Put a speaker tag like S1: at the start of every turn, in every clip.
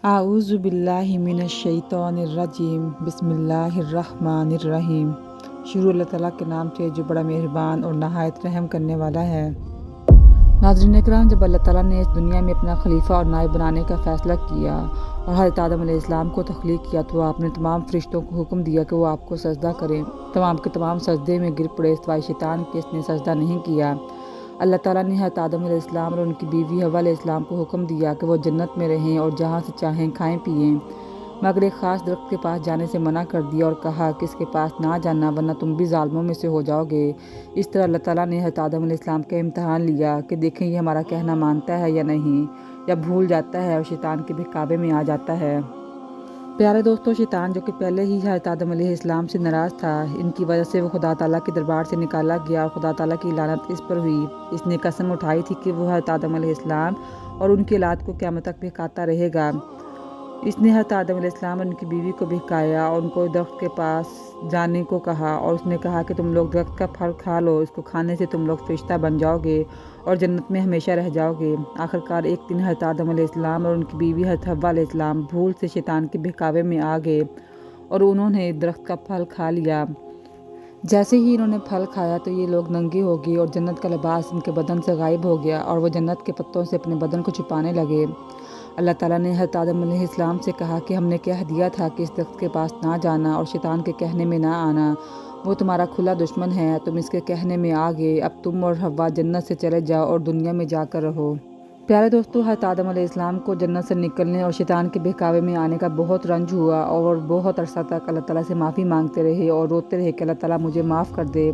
S1: اعوذ باللہ من الشیطان الرجیم بسم اللہ الرحمن الرحیم۔ شروع اللہ تعالیٰ کے نام سے جو بڑا مہربان اور نہایت رحم کرنے والا ہے۔ ناظرین اکرام، جب اللہ تعالیٰ نے اس دنیا میں اپنا خلیفہ اور نائب بنانے کا فیصلہ کیا اور حضرت آدم علیہ السلام کو تخلیق کیا تو آپ نے تمام فرشتوں کو حکم دیا کہ وہ آپ کو سجدہ کریں۔ تمام کے تمام سجدے میں گر پڑے سوائے شیطان کے، اس نے سجدہ نہیں کیا۔ اللہ تعالیٰ نے حضرت آدم علیہ السلام اور ان کی بیوی حوا علیہ السلام کو حکم دیا کہ وہ جنت میں رہیں اور جہاں سے چاہیں کھائیں پئیں، مگر ایک خاص درخت کے پاس جانے سے منع کر دیا اور کہا کہ اس کے پاس نہ جانا ورنہ تم بھی ظالموں میں سے ہو جاؤ گے۔ اس طرح اللہ تعالیٰ نے حضرت آدم علیہ السلام کا امتحان لیا کہ دیکھیں یہ ہمارا کہنا مانتا ہے یا نہیں، یا بھول جاتا ہے اور شیطان کے بہکاوے میں آ جاتا ہے۔ پیارے دوستو، شیطان جو کہ پہلے ہی حضرت آدم علیہ السلام سے ناراض تھا، ان کی وجہ سے وہ خدا تعالیٰ کے دربار سے نکالا گیا اور خدا تعالیٰ کی لعنت اس پر ہوئی۔ اس نے قسم اٹھائی تھی کہ وہ حضرت آدم علیہ السلام اور ان کی اولاد کو قیامت تک بہکاتا رہے گا۔ اس نے حضرت آدم علیہ السلام اور ان کی بیوی کو بہکایا اور ان کو درخت کے پاس جانے کو کہا، اور اس نے کہا کہ تم لوگ درخت کا پھل کھا لو، اس کو کھانے سے تم لوگ فرشتہ بن جاؤ گے اور جنت میں ہمیشہ رہ جاؤ گے۔ آخرکار ایک دن حضرت آدم علیہ السلام اور ان کی بیوی حضرت حوا علیہ السلام بھول سے شیطان کے بہکاوے میں آ گئے اور انہوں نے درخت کا پھل کھا لیا۔ جیسے ہی انہوں نے پھل کھایا تو یہ لوگ ننگے ہو گئے اور جنت کا لباس ان کے بدن سے غائب ہو گیا اور وہ جنت کے پتوں سے اپنے بدن کو چھپانے لگے۔ اللہ تعالیٰ نے حضرت آدم علیہ السلام سے کہا کہ ہم نے کہہ دیا تھا کہ اس درخت کے پاس نہ جانا اور شیطان کے کہنے میں نہ آنا، وہ تمہارا کھلا دشمن ہے، تم اس کے کہنے میں آ گئے، اب تم اور حوا جنت سے چلے جاؤ اور دنیا میں جا کر رہو۔ پیارے دوستو، حضرت آدم علیہ السلام کو جنت سے نکلنے اور شیطان کے بہکاوے میں آنے کا بہت رنج ہوا اور بہت عرصہ تک اللہ تعالیٰ سے معافی مانگتے رہے اور روتے رہے کہ اللہ تعالیٰ مجھے معاف کر دے۔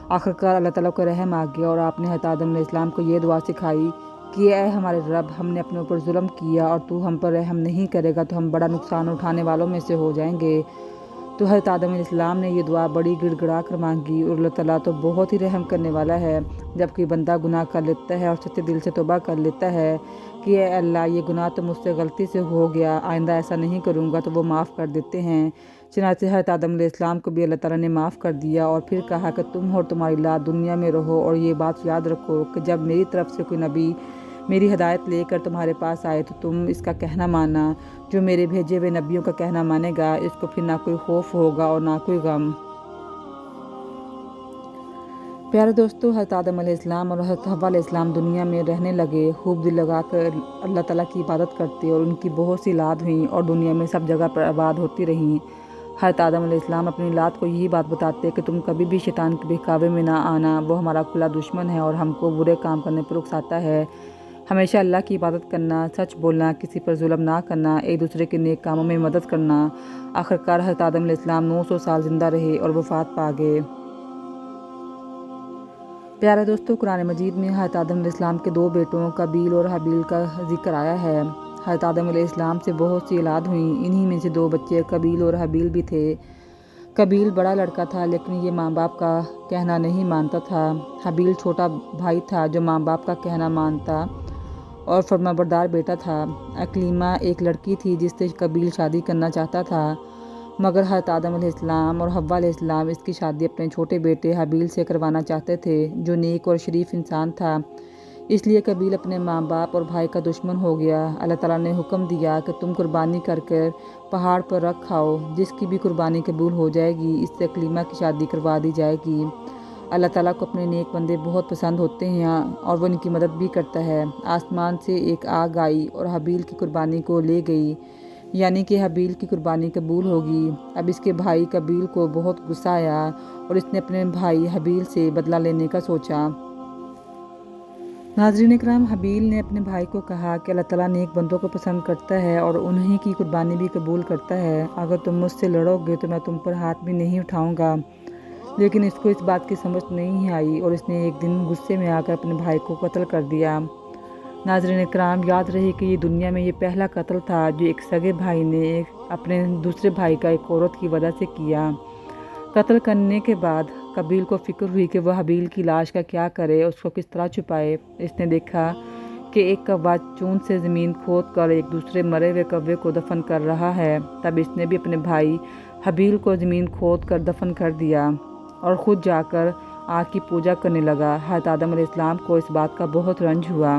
S1: آخرکار اللہ تعالیٰ کو رحم آ گیا اور آپ نے حضرت آدم علیہ السلام کو یہ دعا سکھائی کہ اے ہمارے رب، ہم نے اپنے اوپر ظلم کیا اور تو ہم پر رحم نہیں کرے گا تو ہم بڑا نقصان اٹھانے والوں میں سے ہو جائیں گے۔ تو حضرت آدم علیہ السلام نے یہ دعا بڑی گڑ گڑا کر مانگی اور اللہ تعالیٰ تو بہت ہی رحم کرنے والا ہے۔ جب کوئی بندہ گناہ کر لیتا ہے اور سچے دل سے توبہ کر لیتا ہے کہ اے اللہ یہ گناہ تو مجھ سے غلطی سے ہو گیا، آئندہ ایسا نہیں کروں گا، تو وہ معاف کر دیتے ہیں۔ چنانچہ حضرت آدم علیہ السلام کو بھی اللہ تعالیٰ نے معاف کر دیا اور پھر کہا کہ تم اور تمہاری اولاد دنیا میں رہو اور یہ بات یاد رکھو کہ جب میری طرف سے کوئی نبی میری ہدایت لے کر تمہارے پاس آئے تو تم اس کا کہنا ماننا، جو میرے بھیجے ہوئے نبیوں کا کہنا مانے گا اس کو پھر نہ کوئی خوف ہوگا اور نہ کوئی غم۔ پیارے دوستو، حضرت آدم علیہ السلام اور حضرت حوا علیہ السلام دنیا میں رہنے لگے، خوب دل لگا کر اللہ تعالیٰ کی عبادت کرتے اور ان کی بہت سی اولاد ہوئیں اور دنیا میں سب جگہ پر آباد ہوتی رہیں۔ حضرت آدم علیہ السلام اپنی اولاد کو یہی بات بتاتے کہ تم کبھی بھی شیطان کے بہکاوے میں نہ آنا، وہ ہمارا کھلا دشمن ہے اور ہم کو برے کام کرنے پر اکساتا ہے۔ ہمیشہ اللہ کی عبادت کرنا، سچ بولنا، کسی پر ظلم نہ کرنا، ایک دوسرے کے نیک کاموں میں مدد کرنا۔ آخرکار حضرت آدم علیہ السلام 900 سال زندہ رہے اور وفات پا گئے۔ پیارے دوستو، قرآن مجید میں حضرت آدم علیہ السلام کے دو بیٹوں قابیل اور حابیل کا ذکر آیا ہے۔ حضرت آدم علیہ السلام سے بہت سی اولاد ہوئیں، انہی میں سے دو بچے قابیل اور حابیل بھی تھے۔ قابیل بڑا لڑکا تھا لیکن یہ ماں باپ کا کہنا نہیں مانتا تھا۔ حابیل چھوٹا بھائی تھا جو ماں باپ کا کہنا مانتا اور فرمانبردار بیٹا تھا۔ اکلیمہ ایک لڑکی تھی جس سے قابیل شادی کرنا چاہتا تھا، مگر حضرت آدم علیہ السلام اور حوا علیہ السلام اس کی شادی اپنے چھوٹے بیٹے حابیل سے کروانا چاہتے تھے جو نیک اور شریف انسان تھا، اس لیے قابیل اپنے ماں باپ اور بھائی کا دشمن ہو گیا۔ اللہ تعالیٰ نے حکم دیا کہ تم قربانی کر کر پہاڑ پر رکھ کھاؤ، جس کی بھی قربانی قبول ہو جائے گی اس سے اکلیمہ کی شادی کروا دی جائے گی۔ اللہ تعالیٰ کو اپنے نیک بندے بہت پسند ہوتے ہیں اور وہ ان کی مدد بھی کرتا ہے۔ آسمان سے ایک آگ آئی اور حابیل کی قربانی کو لے گئی، یعنی کہ حابیل کی قربانی قبول ہوگی۔ اب اس کے بھائی قابیل کو بہت غصہ آیا اور اس نے اپنے بھائی حابیل سے بدلہ لینے کا سوچا۔ ناظرین اکرام، حابیل نے اپنے بھائی کو کہا کہ اللہ تعالیٰ نیک بندوں کو پسند کرتا ہے اور انہی کی قربانی بھی قبول کرتا ہے، اگر تم مجھ سے لڑو گے تو میں تم پر ہاتھ بھی نہیں اٹھاؤں گا۔ لیکن اس کو اس بات کی سمجھ نہیں آئی اور اس نے ایک دن غصے میں آ کر اپنے بھائی کو قتل کر دیا۔ ناظرین اکرام، یاد رہے کہ یہ دنیا میں یہ پہلا قتل تھا جو ایک سگے بھائی نے اپنے دوسرے بھائی کا ایک عورت کی وجہ سے کیا۔ قتل کرنے کے بعد قابیل کو فکر ہوئی کہ وہ حابیل کی لاش کا کیا کرے، اس کو کس طرح چھپائے۔ اس نے دیکھا کہ ایک کوا چون سے زمین کھود کر ایک دوسرے مرے ہوئے کوے کو دفن کر رہا ہے، تب اس نے بھی اپنے بھائی حابیل کو زمین کھود کر دفن کر دیا اور خود جا کر آگ کی پوجا کرنے لگا۔ حضرت آدم علیہ السلام کو اس بات کا بہت رنج ہوا۔